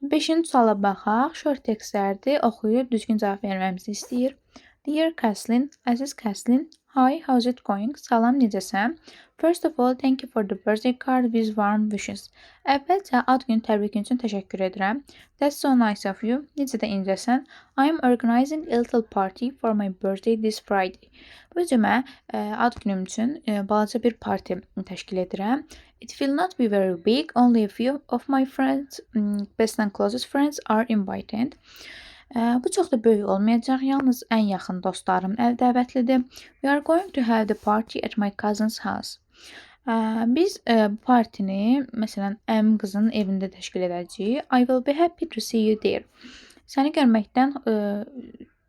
5-ci suala baxaq. Short textlərdir. Oxuyub düzgün cavab verməmizi istəyir. Dear Kathleen, Əziz Kathleen, hi, how's it going? Salam, necəsən? First of all, thank you for the birthday card with warm wishes. Əvvəlcə ad günü təbrikin üçün təşəkkür edirəm. That's so nice of you. Necə də incəsən? I am organizing a little party for my birthday this Friday. Bu cümə ad günüm üçün balaca bir parti təşkil edirəm. It will not be very big, only a few of my friends, best and closest friends are invited. Bu çox da böyük olmayacaq, yalnız ən yaxın dostlarım dəvətlidir. We are going to have the party at my cousin's house. Biz partini, məsələn, əmim qızının evində təşkil edəcəyik. I will be happy to see you there. Səni görməkdən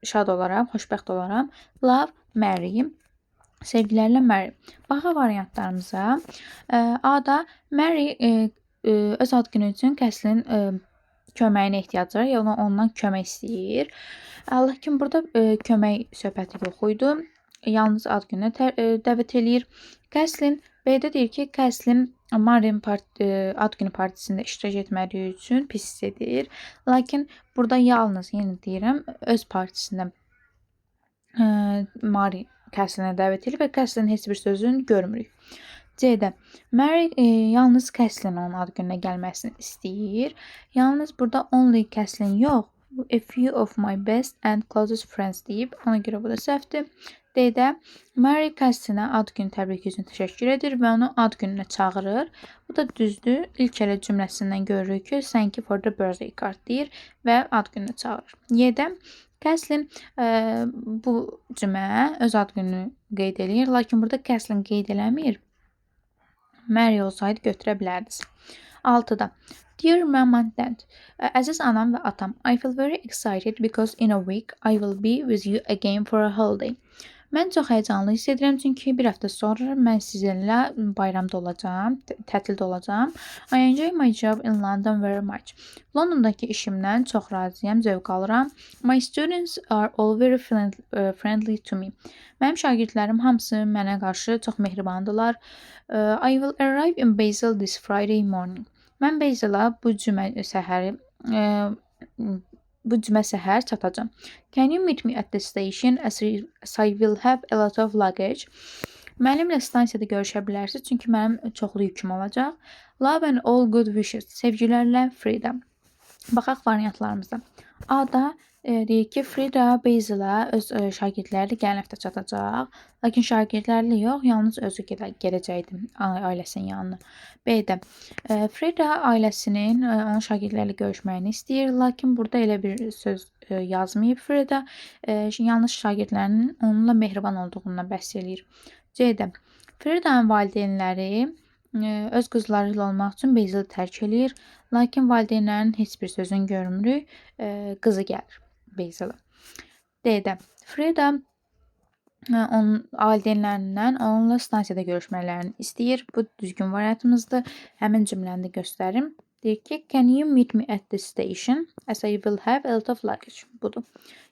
şad olaram, xoşbəxt olaram. Love, Mary. Sevgilərlə Mary. Baxaq variantlarımıza. A-da Mary öz ad günü üçün Kathleen köməyinə ehtiyacı var, yəni ondan kömək istəyir. Lakin burada kömək söhbəti yox idi. Yalnız ad gününə dəvət eləyir. Kathleen B-də deyir ki, Kathleen Mary'nin ad günü partisində iştirak etmədiyi üçün pis hiss edir. Lakin burada yalnız, yenə deyirəm, öz partisində Mary Kathleenə dəvət edir və Kathleen heç bir sözünü görmürük. C-də Mary yalnız Kathleen onun ad gününə gəlməsini istəyir. Yalnız burada only Kathleen yox, a few of my best and closest friends deyib. Ona görə bu da səhvdir. D-də Mary Kathleenə ad günü təbriki üçün təşəkkür edir və onu ad gününə çağırır. Bu da düzdür. İlk elə cümləsindən görürük ki, thank you for the birthday card deyir və ad gününə çağırır. Y-də Kathleen bu cümlə öz ad gününü qeyd edir, lakin burada Kathleen qeyd eləmir. Mary olsaydı götürə bilərdiniz. 6-da Dear Mom and Dad, Əziz anam və atam, I feel very excited because in a week I will be with you again for a holiday. Mən çox həyecanlı hiss edirəm, çünki bir həftə sonra mən sizinlə bayramda olacağam, tətildə olacağam. I enjoy my job in London very much. Londondakı işimdən çox razıyam, zövq alıram. My students are all very friendly to me. Mənim şagirdlərim hamısı mənə qarşı çox mehribandılar. I will arrive in Basel this Friday morning. Mən Basel-a bu cümə səhər çatacağam. Can you meet me at the station as I will have a lot of luggage? Mənimlə stansiyada görüşə bilərsiniz, çünki mənim çoxlu yüküm olacaq. Love and all good wishes. Sevgilərlə Frida. Baxaq variantlarımıza. A-da deyir ki, Frida Basil'a öz şagirdləri gələn həftə çatacaq. Lakin şagirdlərlə yox, yalnız özü gedəcəkdi ailəsinin yanına. B-də Frida ailəsinin onun şagirdlərlə görüşməyini istəyir, lakin burada elə bir söz yazmayıb. Frida yalnız şagirdlərinin onunla mehriban olduğundan bəhs eləyir. C-də Frida'nın valideynləri öz qızları ilə olmaq üçün Basil'ı tərk eləyir, lakin valideynlərinin heç bir sözünü görmürük, qızı gəlir Basil'a. D-də Frida onun valideynlərindən onunla stansiyada görüşmələrini istəyir. Bu düzgün variantımızdır. Həmin cümləni də göstərim. Deyir ki, can you meet me at the station as I will have a lot of luggage. Budur.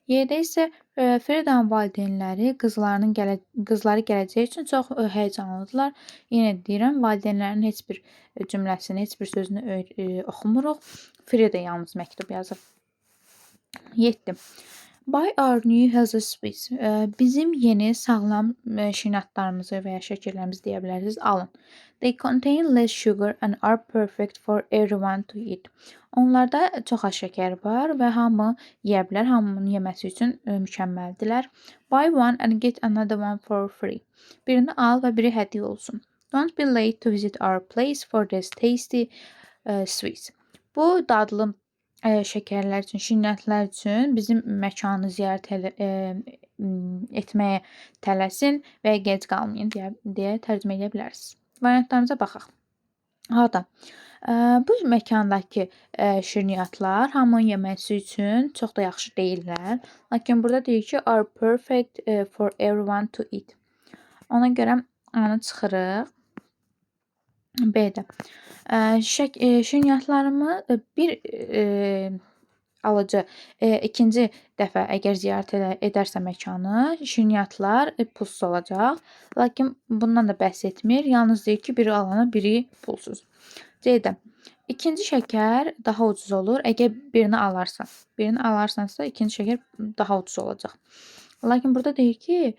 Y-də isə Frida'nın valideynləri qızları gələcəyi üçün çox həyecanlıdırlar. Yenə deyirəm, valideynlərin heç bir cümləsini, heç bir sözünü oxumuruq. Frida yalnız məktub yazır. 7. Buy our new healthy sweets. Bizim yeni sağlam şirniyyatlarımızı və ya şəkərlərimizi deyə bilərsiniz, alın. They contain less sugar and are perfect for everyone to eat. Onlarda çox az şəkər var və hamı yeyə bilər, hamının yeməsi üçün mükəmməldirlər. Buy one and get another one for free. Birini al və biri hədiyyə olsun. Don't be late to visit our place for this tasty sweets. Bu dadlı şəkərlər üçün, şirniyyatlar üçün bizim məkanı ziyarət etməyə tələsin və gec qalmayın deyə tərcümə edə bilərsiniz. Variantlarımıza baxaq. A-da bu məkandakı şirniyyatlar hamının yeməsi üçün çox da yaxşı deyirlər. Lakin burada deyir ki, are perfect for everyone to eat. Ona görə onu çıxırıq. B-də şirniyyatlarımı bir alıcı ikinci dəfə əgər ziyarət edərsə məkanı, şirniyyatlar pulsuz olacaq. Lakin bundan da bəhs etmir. Yalnız deyir ki, biri alana, biri pulsuz. C-də İkinci şəkər daha ucuz olur. Əgər birini alarsansa ikinci şəkər daha ucuz olacaq. Lakin burada deyir ki,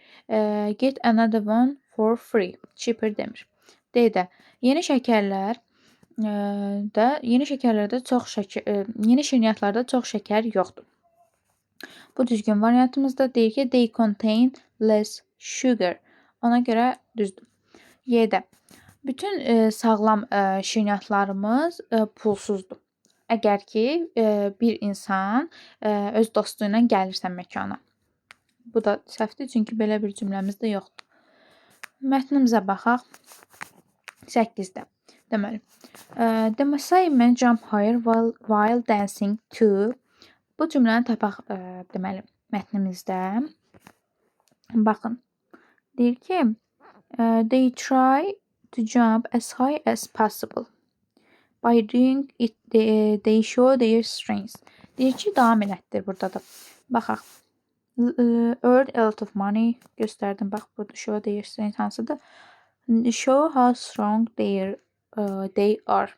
get another one for free. Cheaper demir. D də yeni şəkərlər yeni şəkərlərdə yeni şirniyyatlarda çox şəkər yoxdur. Bu düzgün variantımızda deyir ki, they contain less sugar. Ona görə düzdür. Y-də bütün sağlam şirniyyatlarımız pulsuzdur. Əgər ki, bir insan öz dostu ilə gəlirsə məkana. Bu da səhvdir, çünki belə bir cümləmiz də yoxdur. Mətnimizə baxaq. 8-də. Deməli, the Maasai men jump higher while dancing too. Bu cümləni tapaq deməli mətnimizdə. Baxın. Deyir ki, they try to jump as high as possible. By doing it, they show their strength. Deyir ki, davam elətdir burada da. Baxaq. Earn a lot of money. Göstərdim. Bax, burada show their strength hansıdır? Show how strong they are.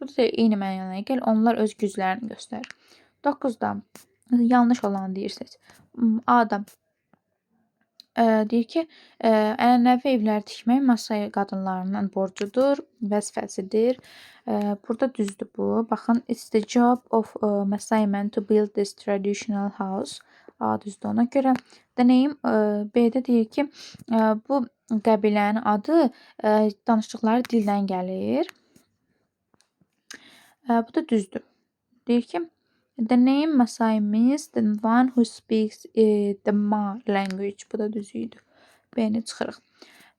Burada da eyni mənaya gəl. Onlar öz güclərini göstərir. 9-da yanlış olanı deyirsiniz. Adam deyir ki, ənənəvi evləri tikmək Maasai qadınlarının borcudur, vəzifəsidir. Burada düzdür bu. Baxın, it's the job of Maasai men to build this traditional house. A düzdür ona görə. The name B-də deyir ki, bu qəbilənin adı danışdıqları dildən gəlir. Bu da düzdür. Deyir ki, the name Maasai means the one who speaks the Ma language. Bu da düz idi. B-ni çıxırıq.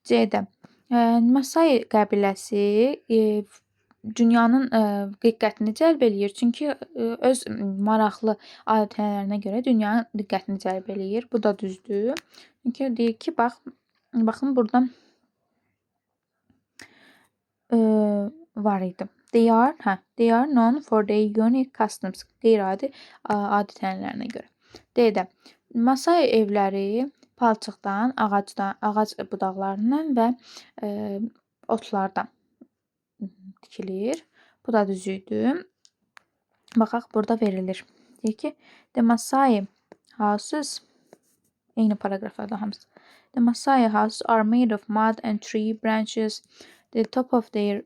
C-də Maasai qəbiləsi dünyanın diqqətini cəlb eləyir. Çünki öz maraqlı adət-ənənələrinə görə dünyanın diqqətini cəlb eləyir. Bu da düzdür. Çünki deyir ki, baxın burada var idi. They are known for their unique customs. Qeyri-adi adət-ənənələrinə görə. D-də Maasai evləri palçıqdan, ağac budaqlarından və otlardan tikilir. Bu da düz idi. Baxaq, burada verilir. Deyir ki, the Maasai houses eyni paragraflarda hamısı. The Maasai houses are made of mud and tree branches. The top of their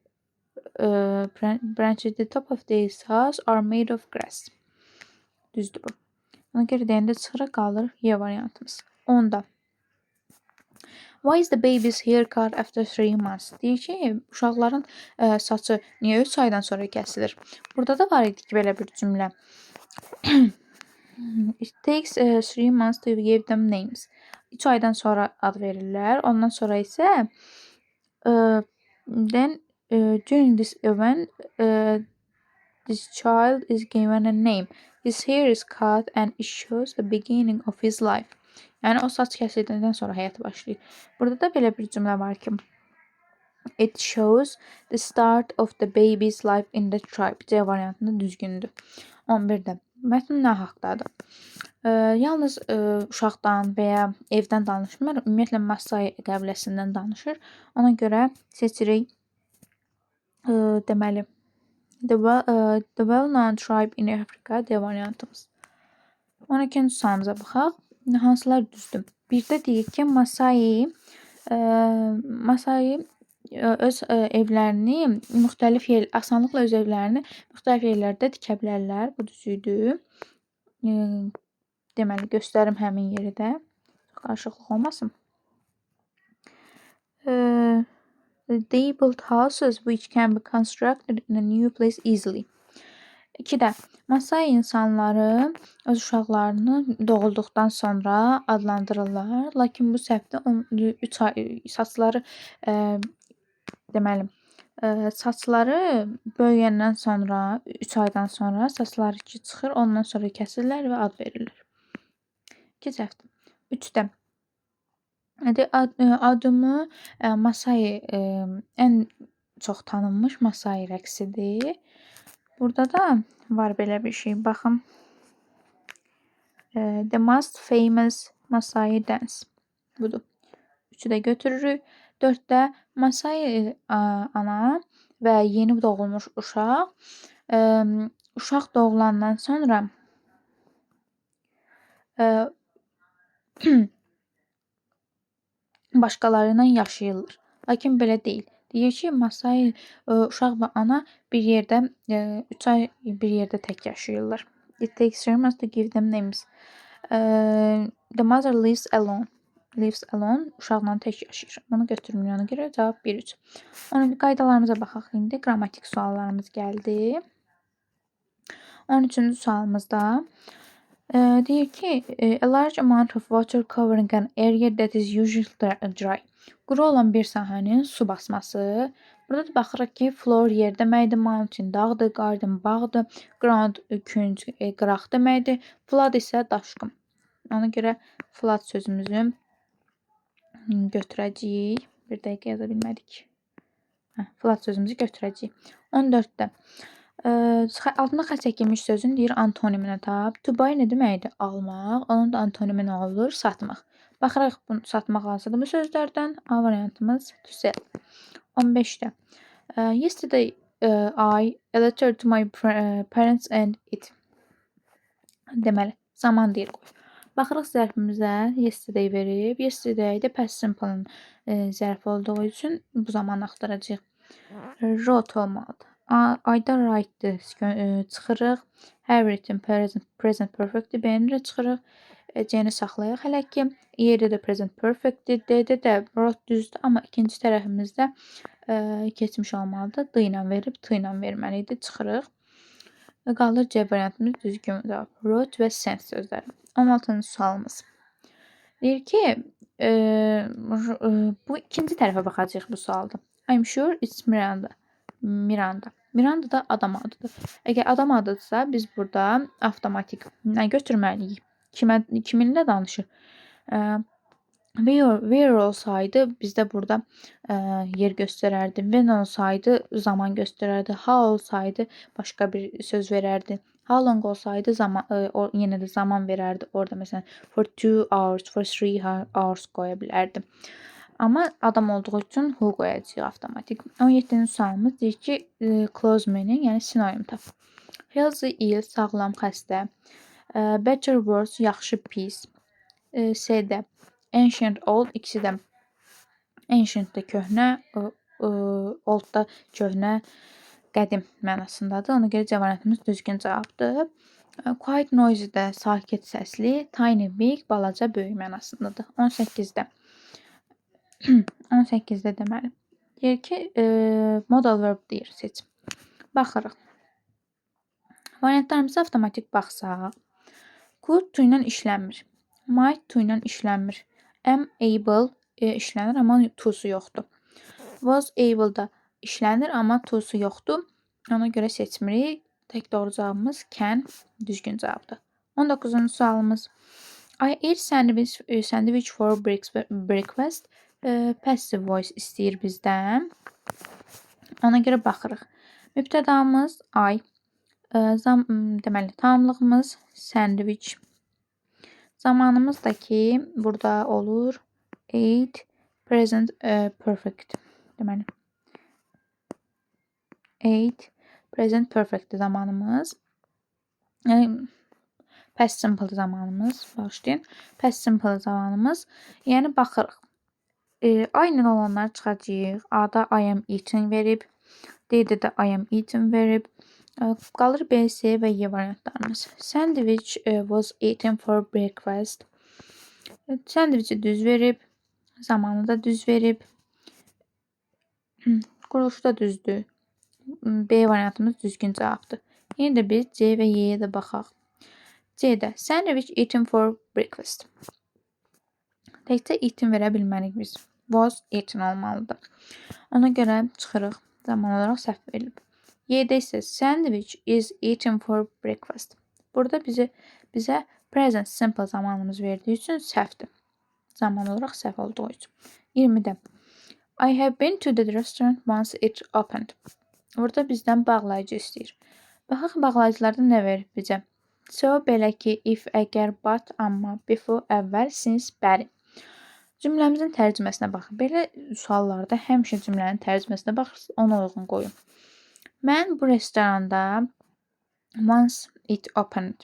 house are made of grass. Düzdür bu. Ona görə deyəndə çıxırıq, qalır Y variantımız. 10-da. Why is the baby's hair cut after 3 months? Deyir ki, uşaqların saçı niyə 3 aydan sonra kəsilir? Burada da var idi ki, belə bir cümlə. It takes 3 months to give them names. 3 aydan sonra ad verirlər. Ondan sonra isə during this event this child is given a name. His hair is cut and it shows the beginning of his life. Yəni o saç kəsildikdən sonra həyat başlayır. Burada da belə bir cümlə var ki, it shows the start of the baby's life in the tribe. C variantında düzgündür. 11-də mətn nə haqqdadır? Yalnız uşaqdan və ya evdən danışmır, ümumiyyətlə Maasai qəbiləsindən danışır. Ona görə seçirik deməli the well-known tribe in Africa D variantımız. 12-ci sualımıza baxaq. Hansılar düzdür? Birdə deyir ki, Maasai öz evlərini asanlıqla öz evlərini müxtəlif yerlərdə tikə bilərlər. Bu düz idi. Deməli, göstərim həmin yeri də. Qarışıqlıq olmasın. They build houses which can be constructed in a new place easily. 2-də Maasai insanları öz uşaqlarını doğulduqdan sonra adlandırırlar. Lakin bu səhvdə saçları böyüyəndən sonra 3 aydan sonra saçları çıxır, ondan sonra kəsirlər və ad verirlər. 2 səhvdir. 3-də adımı Maasai ən çox tanınmış Maasai rəqsidir. Burada da var belə bir şey. Baxın. The most famous Maasai dance. Budur. 3-ü də götürürük. 4-də Maasai ana və yeni doğulmuş uşaq uşaq doğulandan sonra başqaları ilə yaşayırlar. Lakin belə deyil. Deyir ki, Masai uşaq və ana bir yerdə 3 ay bir yerdə tək yaşayırlar. It takes 3 months to give them names. The mother lives alone. Lives alone. Uşaqla tək yaşayır. Bunu götürmür ona görə cavab 1-3. Onun qaydalarımıza baxaq indi. Qrammatik suallarımız gəldi. 13-cü sualımızda deyir ki, a large amount of water covering an area that is usually dry. Quru olan bir sahənin su basması. Burada da baxırıq ki, floor yer deməkdir, mountain dağdır, garden bağdır, ground künc, qıraq deməkdir, flood isə daşqın. Ona görə flood sözümüzü götürəcəyik. Bir dəqiqə yaza bilmədik. Flood sözümüzü götürəcəyik. 14-də altında xətt çəkilmiş sözün deyir antoniminə tap. To buy nə deməkdir? Almaq. Onun da antonimi nə olur? Satmaq. Baxırıq bunu satmaq hansıdır bu sözlərdən? A variantımız to sell. 15-də yesterday I a letter to my parents and it. Deməli, zaman deyir qoy. Baxırıq zərfimizə yesterday verib. Yesterday də past simple-ın zərfi olduğu üçün bu zaman axtaracağıq. Wrote olmalıdır. Ayda write-dır çıxırıq. Have written present perfect-dir. B-ni çıxırıq. C-ni saxlayaq hələ ki. E-də də present perfect-dir. D-də də wrote düzdür, amma ikinci tərəfimizdə keçmiş olmalıdır. D ilə verib, T ilə verməliydi. Çıxırıq. Qalır C variantımız düzgün cavab. Wrote və sent sözləri. 16-cı sualımız. Deyir ki, bu ikinci tərəfə baxacağıq bu sualda. I'm sure it's Miranda. Miranda da adam adıdır. Əgər adam adıdırsa, biz burada avtomatik götürməliyik. Kiminlə danışır? Where olsaydı bizdə burada yer göstərərdi. When olsaydı zaman göstərərdi. How olsaydı başqa bir söz verərdi. How long olsaydı zaman yenə də zaman verərdi. Orada məsələn for 2 hours, for 3 hours qoya bilərdi. Amma adam olduğu üçün who qoyacağıq avtomatik. 17-ci sualımız deyir ki, close meaning, yəni sinonim tap. Healthy, ill, sağlam, xəstə. Better, worse, yaxşı, pis. C-də ancient, old, ikisi də ancient də köhnə, old da köhnə, qədim mənasındadır. Ona görə cavabımız düzgün cavabdır. Quiet, noisy də sakit səsli, tiny, big, balaca, böyük mənasındadır. 18-də 18-də deməli. Deyir ki, modal verb deyir, seç. Baxırıq. Variantlarımıza avtomatik baxsaq. Could to ilə işlənmir. Might to ilə işlənmir. Am able işlənir, amma to'su yoxdur. Was able da işlənir, amma to'su yoxdur. Ona görə seçmirik. Tək doğru cavabımız can, düzgün cavabdır. 19-cu sualımız. I eat sandwich for breakfast. Passive voice istəyir bizdən. Ona görə baxırıq. Mübtədamız I. Deməli, tamamlığımız sandwich. Zamanımız da ki, burada olur 8 present perfect. Deməli, 8 present perfect zamanımız. Past simple zamanımız. Başlayın. Past simple zamanımız. Yəni, baxırıq. Aynen olanları çıxacağıq. A-da I am eating verib. D-də də I am eating verib. Qalır B, C və Y variantlarımız. Sandwich was eaten for breakfast. Sandviçi düz verib. Zamanı da düz verib. Quruluşu da düzdür. B variantımız düzgün cavabdır. Yine də biz C və Y-yə də baxaq. C-də sandwich eaten for breakfast. Təkcə eaten verə bilmərik biz. Was eaten olmalıdır. Ona görə çıxırıq. Zaman olaraq səhv verilib. Y-də isə sandwich is eaten for breakfast. Burada bizə present simple zamanımız verdiyi üçün səhvdir. Zaman olaraq səhv olduğu üçün. 20-də I have been to the restaurant once it opened. Burada bizdən bağlayıcı istəyir. Baxaq bağlayıcılarda nə verir bizə? So, belə ki, if, əgər, but, amma, before, əvvəl, since, bəri. Cümləmizin tərcüməsinə baxın. Belə suallarda həmişə cümlənin tərcüməsinə baxırsınız, ona uyğun qoyun. Mən bu restoranda once it opened.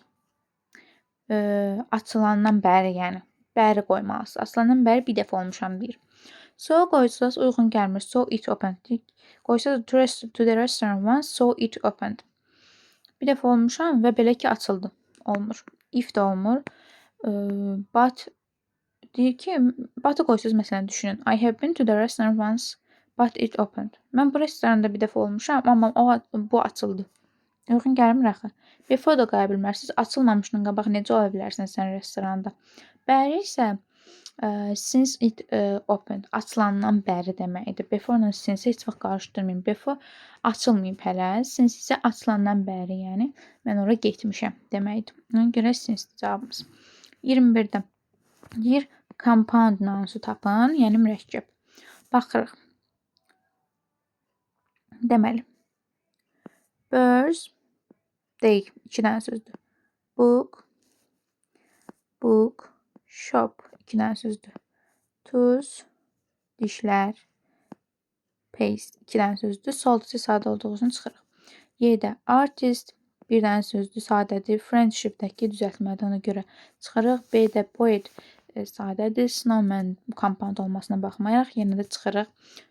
Açılandan bəri, yəni bəri qoymalısınız. Açılandan bəri bir dəfə olmuşam deyir. So qoysanız uyğun gəlmir. So it opened. Qoysanız to the restaurant once, so it opened. Bir dəfə olmuşam və belə ki açıldı. Olmur. If də olmur. But deyir ki, but'ı qoysanız məsələn düşünün. I have been to the restaurant once, but it opened. Mən bu restoranda bir dəfə olmuşam, amma bu açıldı. Uyğun gəlmir axı. Before da qoya bilmərsiniz. Açılmamışdan qabaq necə ola bilərsən sən restoranda? Bəri isə since it opened. Açılandan bəri deməkdir. Before ilə since heç vaxt qarışdırmayın. Before açılmayıb hələ. Since isə açılandan bəri, yəni mən ora getmişəm deməkdir. Ona görə since cavabımız. 21-də deyir compound noun-su tapın, yəni mürəkkəb. Baxırıq. Deməli. Birds deyil. 2 dənə sözdür. Book, shop 2 dənə sözdür. Tooth, dişlər, paste 2 dənə sözdür. Saltı sadə olduğu üçün çıxırıq. Y-də artist 1 dənə sözdür, sadədir. Friendship-dəki düzəltmədir, ona görə çıxırıq. B-də poet sadədir. Snowman compound olmasına baxmayaraq yenə də çıxırıq.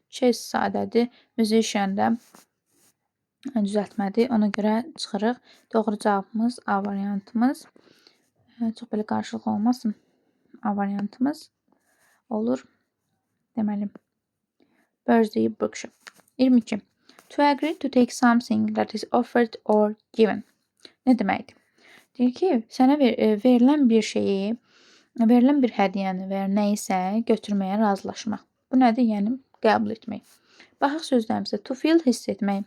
Chess sadədir. Musician də düzəltmədir, ona görə çıxırıq. Doğru cavabımız A variantımız. Çox belə qarşılıq olmasın. A variantımız olur. Deməli, Birthday bookshop. 22. To agree to take something that is offered or given. Nə deməkdir? Deyir ki, sənə verilən bir şeyi, verilən bir hədiyyəni və ya nə isə götürməyə razılaşmaq. Bu nədir? Yəni, qəbul etmək. Baxaq sözlərimizə. To feel hiss etmək.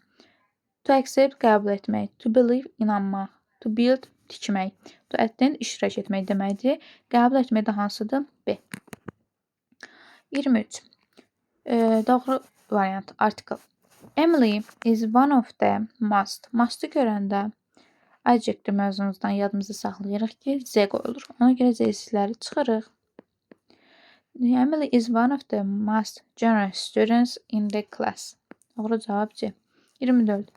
To accept qəbul etmək. To believe inanmaq. To build tikmək. To attend iştirak etmək deməkdir. Qəbul etmək də hansıdır? B. 23. Doğru variant article. Emily is one of the must. Must'ı görəndə adjective mövzumuzdan yadımızda saxlayırıq ki, Z qoyulur. Ona görə Z-sizləri çıxırıq. Emily is one of the most generous students in the class. Doğru cavab C. 24.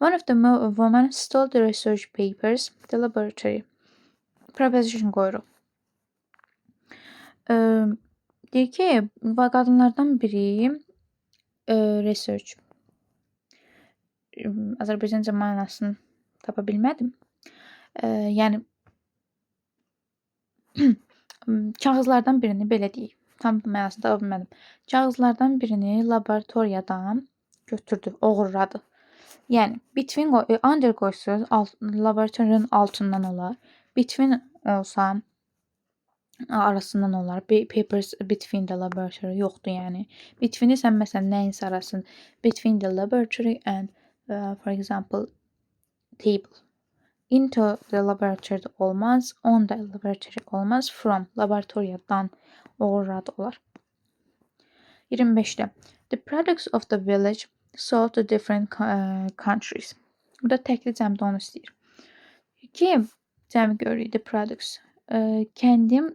One of the women stole the research papers, the laboratory. Preposition qoyuruq. Deyir ki, qadınlardan biri research. Azərbaycanca mənasını tapa bilmədim. Yəni kağızlardan birini belə deyək. Tam mənasını tapa bilmədim. Kağızlardan birini laboratoriyadan götürdü, oğurladı. Yəni between under qoysanız laboratoriyanın altından olar. Between olsa arasından olar. Papers between the laboratory yoxdur yəni. Between-i sən məsələn nəyinsə arasın. Between the laboratory and for example table. Into the laboratory olmaz. On the laboratory olmaz. From laboratoriyadan oğurladı olar. 25-də the products of the village sold to different countries. Burada təkli cəmdə onu istəyir. Ki, cəmi görürük the products. Kəndim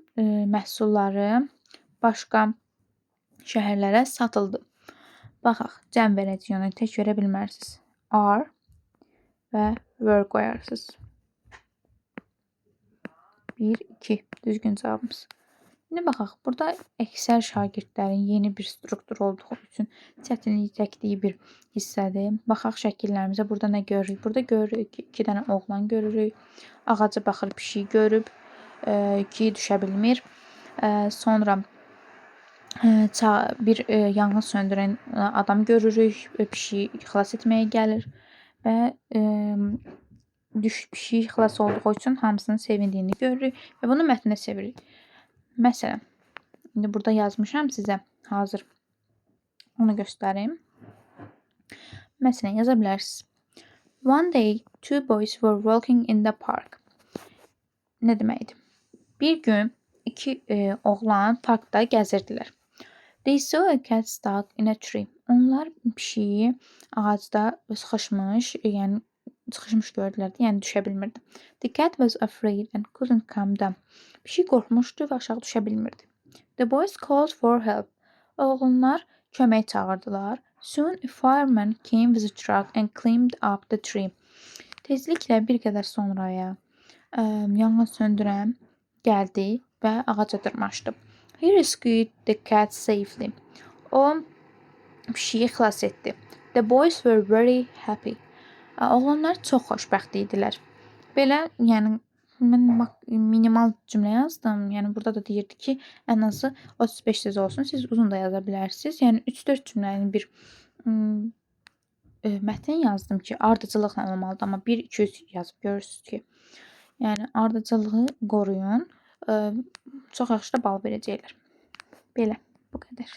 məhsulları başqa şəhərlərə satıldı. Baxaq, cəm verəcək onu tək verə bilmərsiniz. Are və were qoyarsınız. 1, 2. Düzgün cavabımız. İndi baxaq, burada əksər şagirdlərin yeni bir struktur olduğu üçün çətinlik çəkdiyi bir hissədir. Baxaq şəkillərimizə, burada nə görürük? Burada görürük ki, 2 dənə oğlan görürük. Ağaca baxır, pişik görüb. 2 düşə bilmir. Sonra bir yanğın söndürən adam görürük. Pişik xilas etməyə gəlir və pişik xilas olduğu üçün hamısının sevindiyini görürük və bunu mətnə çeviririk. Məsələn, indi burada yazmışam sizə hazır. Onu göstərim. Məsələn, yaza bilərsiniz. One day, 2 boys were walking in the park. Nə deməkdir? Bir gün 2 oğlan parkda gəzirdilər. They saw a cat stuck in a tree. Onlar pişiyi ağacda sıxışmış, yəni çıxışmış gördülər, yəni düşə bilmirdi. The cat was afraid and couldn't come down. Pişik qorxmuşdu və aşağı düşə bilmirdi. The boys called for help. Oğlanlar kömək çağırdılar. Soon a fireman came with a truck and climbed up the tree. Tezliklə bir qədər sonraya yanğın söndürən gəldi və ağaca dırmaşdı. He rescued the cat safely. O pişiyi xilas etdi. The boys were very happy. Oğlanlar çox xoşbəxt idilər. Belə, yəni mən minimal cümlə yazdım. Yəni burada da deyirdi ki, ən azı 35 söz olsun. Siz uzun da yaza bilərsiniz. Yəni 3-4 cümlənin bir mətn yazdım ki, ardıcıllıqla olmalıdır, amma 1-2 yazıb görürsüz ki, yəni ardıcıllığı qoruyun. Çox yaxşı da bal verəcəklər. Belə, bu qədər.